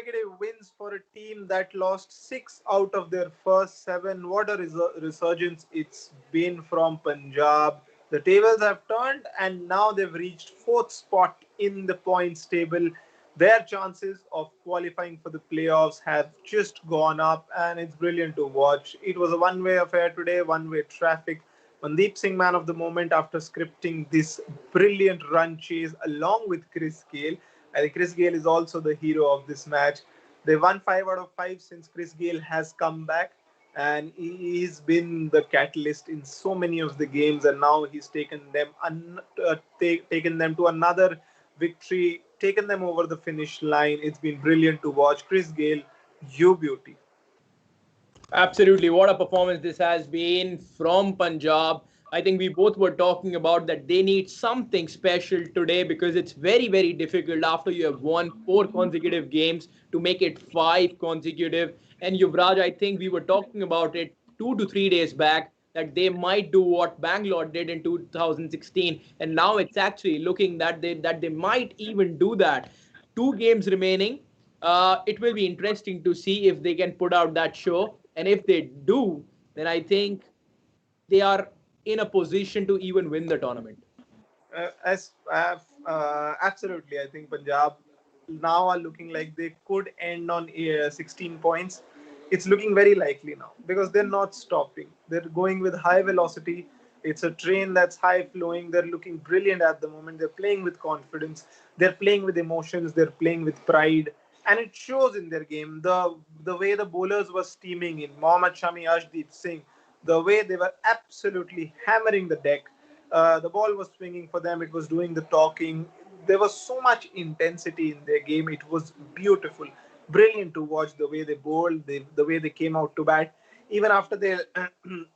consecutive wins for a team that lost 6 out of their first seven. What a resurgence it's been from Punjab. The tables have turned and now they've reached fourth spot in the points table. Their chances of qualifying for the playoffs have just gone up, and it's brilliant to watch. It was a one-way affair today, one-way traffic. Mandeep Singh, man of the moment, after scripting this brilliant run chase along with Chris Gayle. I think Chris Gayle is also the hero of this match. They won 5 out of 5 since Chris Gayle has come back, and he's been the catalyst in so many of the games. And now he's taken them to another victory, taken them over the finish line. It's been brilliant to watch. Chris Gayle, you beauty. Absolutely. What a performance this has been from Punjab. I think we both were talking about that they need something special today because it's very, very difficult after you have won 4 consecutive games to make it 5 consecutive. And Yuvraj, I think we were talking about it 2 to 3 days back that they might do what Bangalore did in 2016. And now it's actually looking that they might even do that. 2 games remaining. It will be interesting to see if they can put out that show. And if they do, then I think they are in a position to even win the tournament. Absolutely, I think Punjab now are looking like they could end on 16 points. It's looking very likely now because they're not stopping. They're going with high velocity. It's a train that's high flowing. They're looking brilliant at the moment. They're playing with confidence. They're playing with emotions. They're playing with pride, and it shows in their game. The way the bowlers were steaming in Mohammad Shami, Ashdeep Singh, the way they were absolutely hammering the deck. The ball was swinging for them. It was doing the talking. There was so much intensity in their game. It was beautiful, brilliant to watch the way they bowled, the way they came out to bat. Even after they,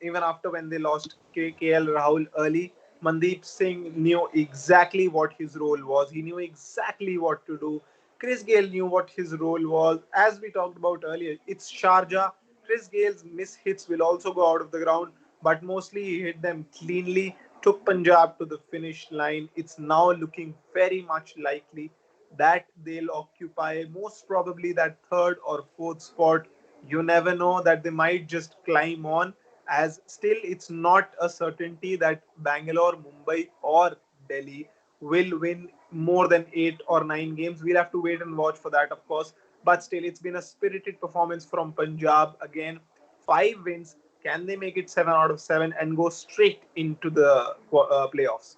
even after when they lost KL Rahul early, Mandeep Singh knew exactly what his role was. He knew exactly what to do. Chris Gayle knew what his role was. As we talked about earlier, it's Sharjah. Chris Gale's miss hits will also go out of the ground, but mostly he hit them cleanly, took Punjab to the finish line. It's now looking very much likely that they'll occupy most probably that third or fourth spot. You never know that they might just climb on, as still it's not a certainty that Bangalore, Mumbai, or Delhi will win more than 8 or 9 games. We'll have to wait and watch for that, of course. But still, it's been a spirited performance from Punjab. Again, 5 wins. Can they make it 7 out of 7 and go straight into the playoffs?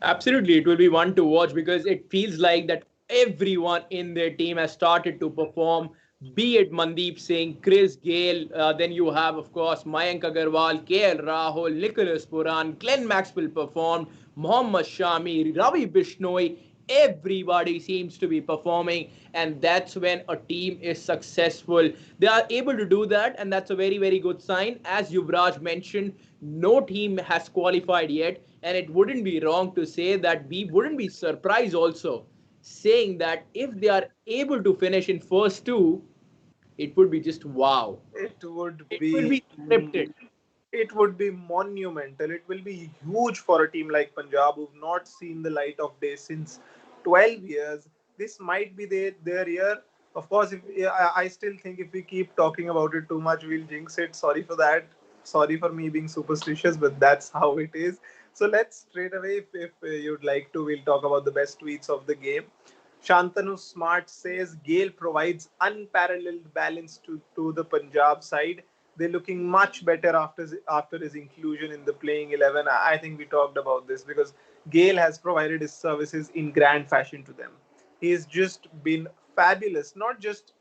Absolutely, it will be one to watch because it feels like that everyone in their team has started to perform. Be it Mandeep Singh, Chris Gayle, then you have, of course, Mayank Agarwal, KL Rahul, Nicholas Puran, Glenn Maxwell performed, Mohammad Shami, Ravi Bishnoi. Everybody seems to be performing, and that's when a team is successful. They are able to do that, and that's a very, very good sign. As Yuvraj mentioned, no team has qualified yet, and it wouldn't be wrong to say that we wouldn't be surprised also saying that if they are able to finish in first two, it would be just wow. It would It will be be scripted. it would be monumental. It will be huge for a team like Punjab who've not seen the light of day since 12 years. This might be their year. Of course, if I still think if we keep talking about it too much, we'll jinx it. Sorry for that. Sorry for me being superstitious, but that's how it is. So let's straight away, if you'd like to, we'll talk about the best tweets of the game. Shantanu Smart says Gale provides unparalleled balance to the Punjab side. They're looking much better after his inclusion in the playing 11. I think we talked about this because Gale has provided his services in grand fashion to them. He's just been fabulous, not just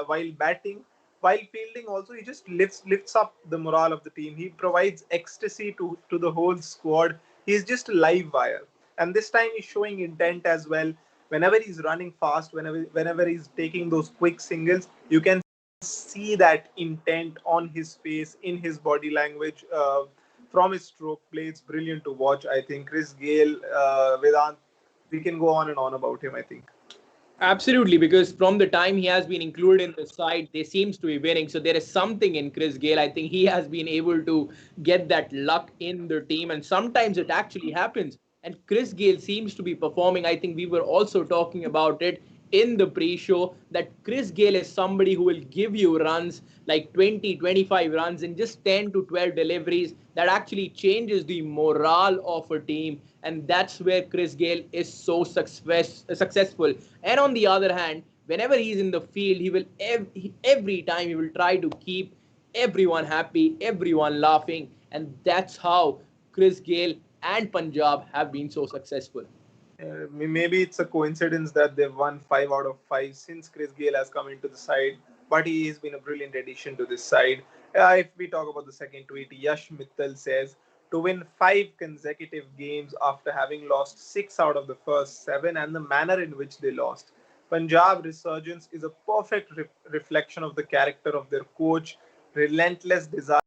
while batting, while fielding also. He just lifts up the morale of the team. He provides ecstasy to the whole squad. He's just a live wire, and this time he's showing intent as well. Whenever he's running fast, whenever he's taking those quick singles, you can see that intent on his face, in his body language, from his stroke play. It's brilliant to watch. I think Chris Gayle, Vedant, we can go on and on about him, I think. Absolutely, because from the time he has been included in the side, they seems to be winning. So there is something in Chris Gayle. I think he has been able to get that luck in the team, and sometimes it actually happens. And Chris Gayle seems to be performing. I think we were also talking about it in the pre-show that Chris Gayle is somebody who will give you runs like 20, 25 runs in just 10 to 12 deliveries that actually changes the morale of a team. And that's where Chris Gayle is so successful. And on the other hand, whenever he's in the field, he will every time he will try to keep everyone happy, everyone laughing. And that's how Chris Gayle and Punjab have been so successful. Maybe it's a coincidence that they've won 5 out of 5 since Chris Gayle has come into the side, but he has been a brilliant addition to this side. If we talk about the second tweet, Yash Mittal says to win 5 consecutive games after having lost 6 out of the first 7 and the manner in which they lost. Punjab resurgence is a perfect reflection of the character of their coach, relentless desire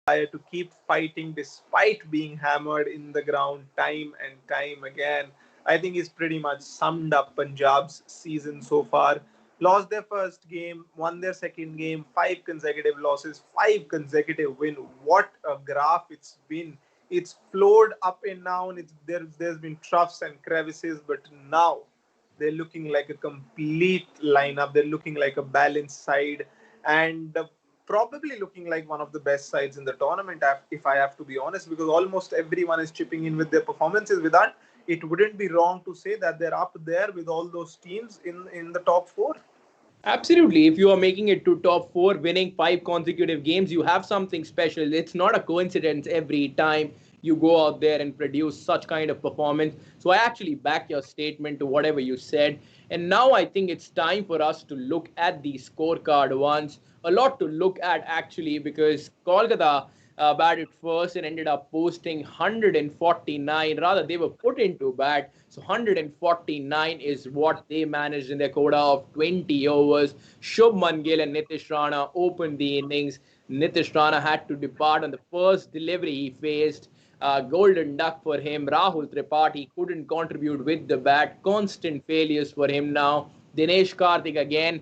to keep fighting despite being hammered in the ground time and time again. I think he's pretty much summed up Punjab's season so far. Lost their first game, won their second game, 5 consecutive losses, 5 consecutive win. What a graph it's been. It's flowed up and down. There's been troughs and crevices, but now they're looking like a complete lineup. They're looking like a balanced side, and probably looking like one of the best sides in the tournament, if I have to be honest, because almost everyone is chipping in with their performances. With that, it wouldn't be wrong to say that they're up there with all those teams in the top four. Absolutely. If you are making it to top four, winning 5 consecutive games, you have something special. It's not a coincidence every time you go out there and produce such kind of performance. So I actually back your statement to whatever you said. And now I think it's time for us to look at the scorecard once. A lot to look at actually because Kolkata batted first and ended up posting 149. Rather, they were put into bat. So 149 is what they managed in their quota of 20 overs. Shubman Gill and Nitish Rana opened the innings. Nitish Rana had to depart on the first delivery he faced. Golden duck for him. Rahul Tripathi couldn't contribute with the bat. Constant failures for him now. Dinesh Karthik again,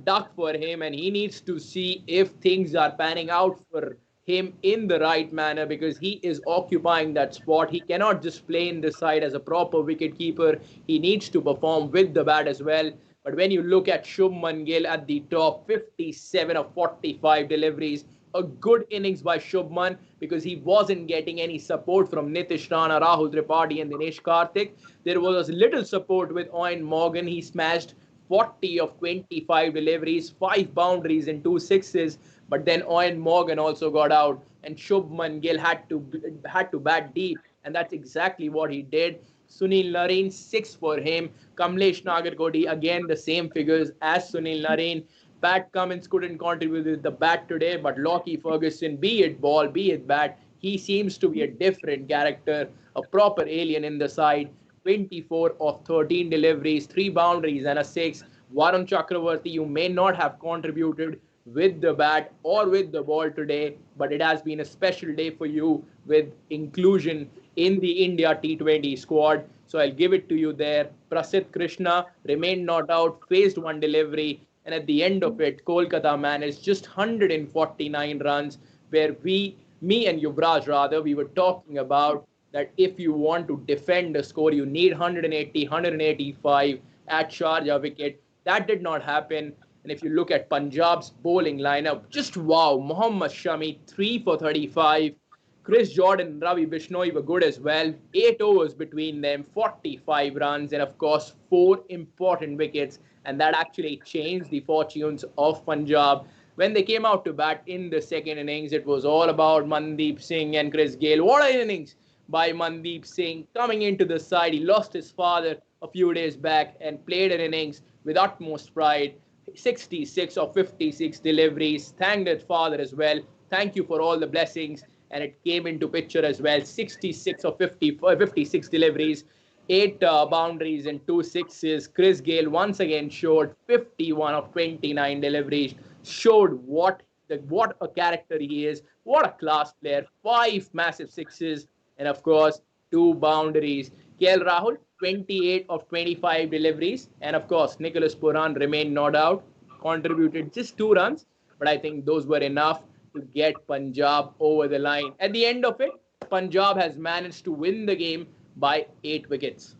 duck for him, and he needs to see if things are panning out for him in the right manner because he is occupying that spot. He cannot just play in this side as a proper wicket keeper. He needs to perform with the bat as well. But when you look at Shubman Gill at the top, 57 of 45 deliveries, a good innings by Shubman because he wasn't getting any support from Nitish Rana, Rahul Tripathi, and Dinesh Karthik. There was little support with Owen Morgan. He smashed 40 of 25 deliveries, 5 boundaries, and 2 sixes. But then Owen Morgan also got out, and Shubman Gill had to bat deep, and that's exactly what he did. Sunil Narine 6 for him. Kamlesh Nagarkoti again the same figures as Sunil Narine. Pat Cummins couldn't contribute with the bat today, but Lockie Ferguson, be it ball, be it bat, he seems to be a different character, a proper alien in the side. 24 of 13 deliveries, 3 boundaries, and a 6. Varun Chakravarti, you may not have contributed with the bat or with the ball today, but it has been a special day for you with inclusion in the India T20 squad. So I'll give it to you there. Prasidh Krishna remained not out, faced one delivery, and at the end of it, Kolkata managed just 149 runs, where me and Yuvraj rather, we were talking about that if you want to defend a score, you need 180, 185 at Sharjah wicket. That did not happen. And if you look at Punjab's bowling lineup, just wow. Mohammad Shami, 3 for 35. Chris Jordan and Ravi Bishnoi were good as well. 8 overs between them, 45 runs, and of course, 4 important wickets. And that actually changed the fortunes of Punjab. When they came out to bat in the second innings, it was all about Mandeep Singh and Chris Gayle. What an innings by Mandeep Singh coming into the side. He lost his father a few days back and played an innings with utmost pride. 66 of 56 deliveries. Thanked his father as well. Thank you for all the blessings. And it came into picture as well. 66 of 56 deliveries, 8 boundaries, and 2 sixes. Chris Gayle once again showed 51 of 29 deliveries. Showed what a character he is. What a class player. 5 massive 6s, and of course 2 boundaries. KL Rahul 28 of 25 deliveries, and of course Nicholas Puran remained not out, contributed just 2 runs, but I think those were enough to get Punjab over the line. At the end of it, Punjab has managed to win the game by 8 wickets.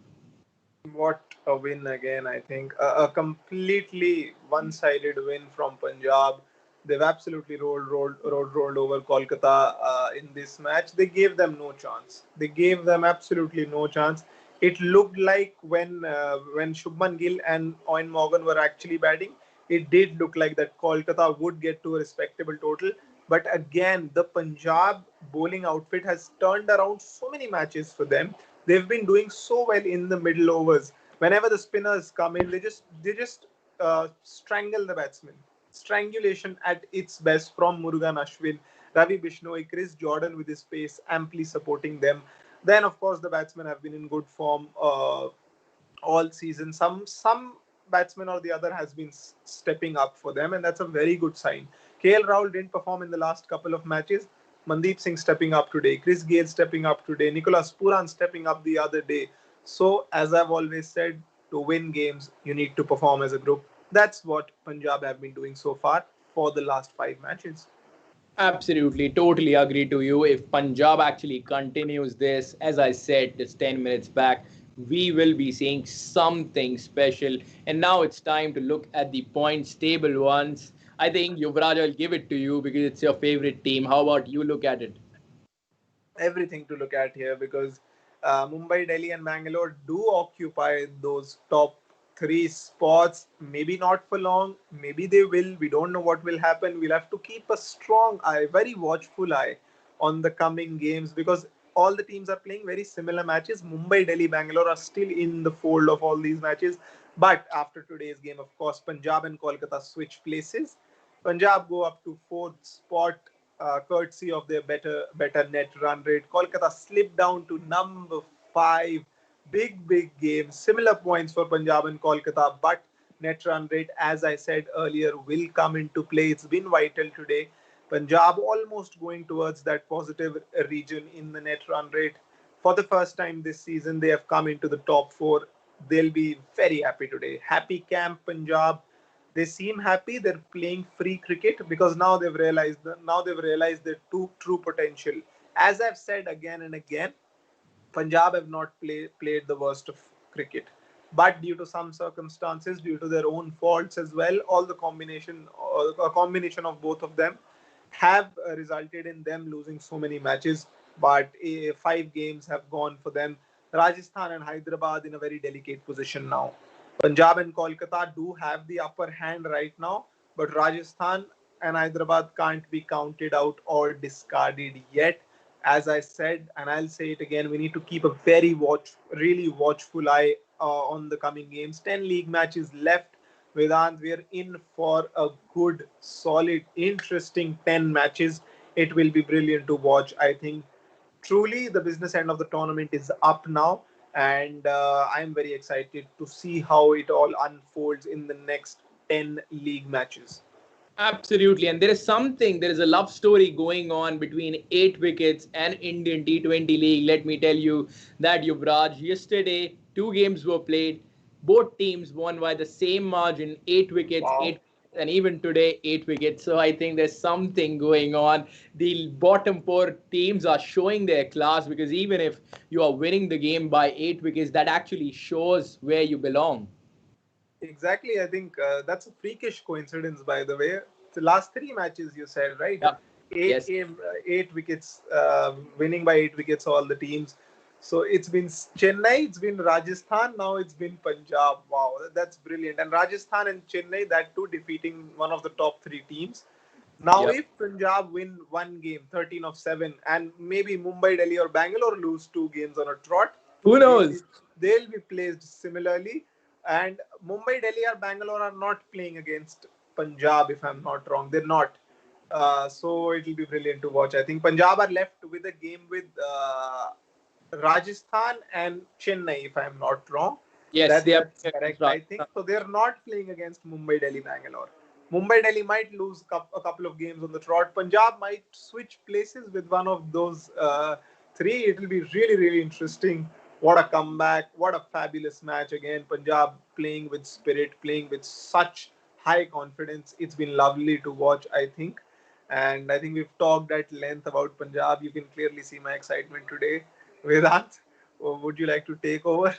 What a win again, I think. A completely one sided win from Punjab. They've absolutely rolled over Kolkata in this match. They gave them no chance. They gave them absolutely no chance. It looked like when Shubman Gill and Owen Morgan were actually batting, it did look like that Kolkata would get to a respectable total. But again, the Punjab bowling outfit has turned around so many matches for them. They've been doing so well in the middle overs. Whenever the spinners come in, they just strangle the batsman. Strangulation at its best from Murugan Ashwin, Ravi Bishnoi, Chris Jordan with his pace amply supporting them. Then, of course, the batsmen have been in good form all season. Some batsman or the other has been stepping up for them, and that's a very good sign. KL Rahul didn't perform in the last couple of matches. Mandeep Singh stepping up today, Chris Gayle stepping up today, Nicholas Puran stepping up the other day. So, as I've always said, to win games, you need to perform as a group. That's what Punjab have been doing so far for the last 5 matches. Absolutely, totally agree to you. If Punjab actually continues this, as I said just 10 minutes back, we will be seeing something special. And now it's time to look at the points table once. I think Yuvraj, I'll give it to you because it's your favorite team. How about you look at it? Everything to look at here because Mumbai, Delhi, and Bangalore do occupy those top three spots. Maybe not for long. Maybe they will. We don't know what will happen. We'll have to keep a strong eye, very watchful eye on the coming games because all the teams are playing very similar matches. Mumbai, Delhi, Bangalore are still in the fold of all these matches. But after today's game, of course, Punjab and Kolkata switch places. Punjab go up to fourth spot courtesy of their better net run rate. Kolkata slipped down to number 5. Big game. Similar points for Punjab and Kolkata, but net run rate, as I said earlier, will come into play. It's been vital today. Punjab almost going towards that positive region in the net run rate. For the first time this season, they have come into the top 4. They'll be very happy today. Happy camp, Punjab. They seem happy. They're playing free cricket because now they've realized their true potential. As I've said again and again, Punjab have not played the worst of cricket. But due to some circumstances, due to their own faults as well, all the a combination of both of them have resulted in them losing so many matches. But 5 games have gone for them. Rajasthan and Hyderabad in a very delicate position now. Punjab and Kolkata do have the upper hand right now, but Rajasthan and Hyderabad can't be counted out or discarded yet. As I said, and I'll say it again, we need to keep a really watchful eye on the coming games. 10 league matches left. Vedant, we're in for a good, solid, interesting 10 matches. It will be brilliant to watch. I think truly the business end of the tournament is up now, and I'm very excited to see how it all unfolds in the next 10 league matches. Absolutely. And there is a love story going on between 8 wickets and Indian T20 League. Let me tell you that, Yuvraj, yesterday, 2 games were played. Both teams won by the same margin, 8 wickets, Wow. 8 and even today, 8 wickets. So I think there's something going on. The bottom 4 teams are showing their class because even if you are winning the game by 8 wickets, that actually shows where you belong. Exactly. I think that's a freakish coincidence, by the way. The last 3 matches you said, right? Yeah. Eight, Yes. eight, 8 wickets, winning by 8 wickets, all the teams. So it's been Chennai, it's been Rajasthan, now it's been Punjab. Wow, that's brilliant. And Rajasthan and Chennai, that too, defeating one of the top 3 teams. Now, Yep. if Punjab win one game, 13 of 7, and maybe Mumbai, Delhi, or Bangalore lose 2 games on a trot, Who they'll be knows? they'll be placed similarly. And Mumbai, Delhi, or Bangalore are not playing against Punjab, if I'm not wrong. They're not. So it'll be brilliant to watch. I think Punjab are left with a game with Rajasthan and Chennai, if I'm not wrong. Yes, That they are that's playing against correct, I think. Rajasthan. So they're not playing against Mumbai, Delhi, Bangalore. Mumbai, Delhi might lose a couple of games on the trot. Punjab might switch places with one of those 3. It will be really interesting. What a comeback! What a fabulous match again. Punjab playing with spirit, playing with such high confidence. It's been lovely to watch, I think. And I think we've talked at length about Punjab. You can clearly see my excitement today. Vedant, would you like to take over?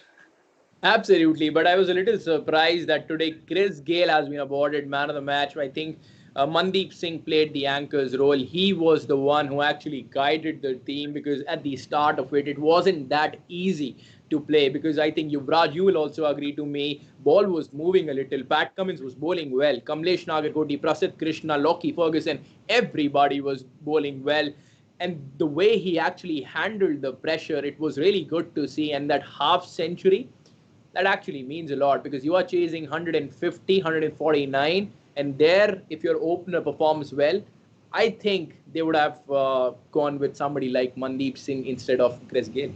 Absolutely, but I was a little surprised that today Chris Gayle has been awarded man of the match. I think Mandeep Singh played the anchor's role. He was the one who actually guided the team because at the start of it, it wasn't that easy to play. Because I think Yuvraj, you will also agree to me, ball was moving a little. Pat Cummins was bowling well. Kamlesh Nagarkoti, Prasidh Krishna, Lockie Ferguson, everybody was bowling well. And the way he actually handled the pressure, it was really good to see. And that half century, that actually means a lot because you are chasing 150, 149, and there, if your opener performs well, I think they would have gone with somebody like Mandeep Singh instead of Chris Gayle.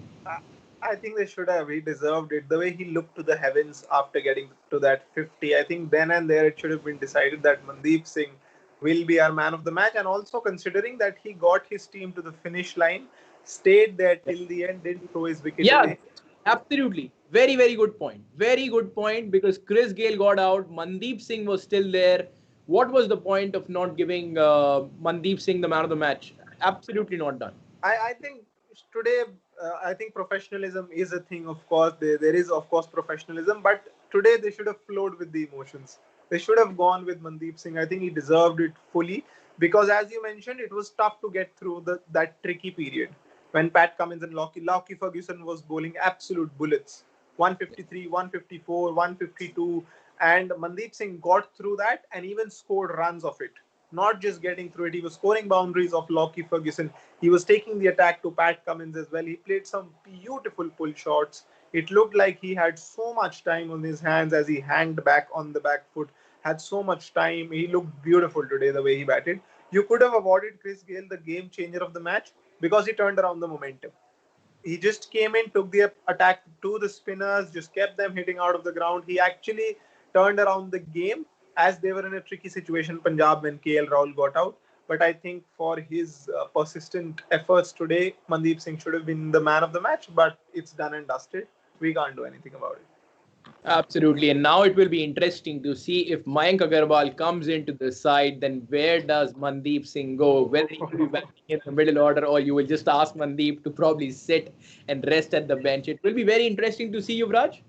I I think they should have. He deserved it. The way he looked to the heavens after getting to that 50, I think then and there it should have been decided that Mandeep Singh will be our man of the match. And also considering that he got his team to the finish line, stayed there till the end, didn't throw his wicket Yeah, away. absolutely. Very, very good point. Very good point because Chris Gayle got out. Mandeep Singh was still there. What was the point of not giving Mandeep Singh the man of the match? Absolutely not done. I think today, I think professionalism is a thing. Of course, there is of course professionalism, but today they should have flowed with the emotions. They should have gone with Mandeep Singh. I think he deserved it fully because, as you mentioned, it was tough to get through that tricky period when Pat Cummins and Lockie Ferguson was bowling absolute bullets, 153, 154, 152, and Mandeep Singh got through that and even scored runs of it. Not just getting through it, he was scoring boundaries of Lockie Ferguson. He was taking the attack to Pat Cummins as well. He played some beautiful pull shots. It looked like he had so much time on his hands as he hanged back on the back foot. Had so much time. He looked beautiful today the way he batted. You could have awarded Chris Gayle the game changer of the match because he turned around the momentum. He just came in, took the attack to the spinners, just kept them hitting out of the ground. He actually turned around the game as they were in a tricky situation, Punjab, when KL Rahul got out. But I think for his persistent efforts today, Mandeep Singh should have been the man of the match, but it's done and dusted. We can't do anything about it. Absolutely. And now it will be interesting to see if Mayank Agarwal comes into the side, then where does Mandeep Singh go? Whether he will be batting in the middle order or you will just ask Mandeep to probably sit and rest at the bench. It will be very interesting to see, Yuvraj.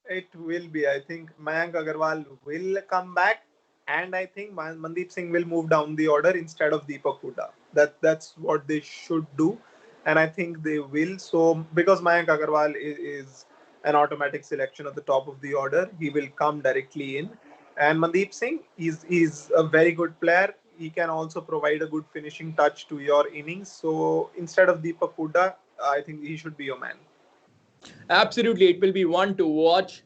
It will be. I think Mayank Agarwal will come back, and I think Mandeep Singh will move down the order instead of Deepak Hooda. That's what they should do, and I think they will. So because Mayank Agarwal is an automatic selection at the top of the order, he will come directly in, and Mandeep Singh is a very good player. He can also provide a good finishing touch to your innings. So instead of Deepak Hooda, I think he should be your man. Absolutely, it will be one to watch.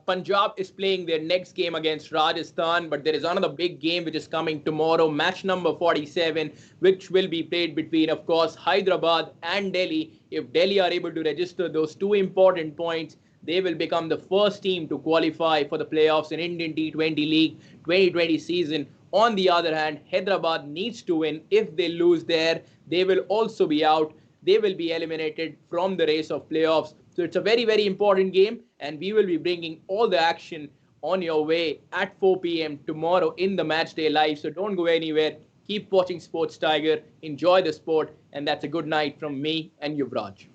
Punjab is playing their next game against Rajasthan, but there is another big game which is coming tomorrow, match number 47, which will be played between, of course, Hyderabad and Delhi. If Delhi are able to register those two important points, they will become the first team to qualify for the playoffs in Indian T20 League 2020 season. On the other hand, Hyderabad needs to win. If they lose there, they will also be out. They will be eliminated from the race of playoffs. So it's a very, very important game, and we will be bringing all the action on your way at 4 p.m. tomorrow in the Match Day Live. So don't go anywhere. Keep watching Sports Tiger. Enjoy the sport, and that's a good night from me and Yuvraj.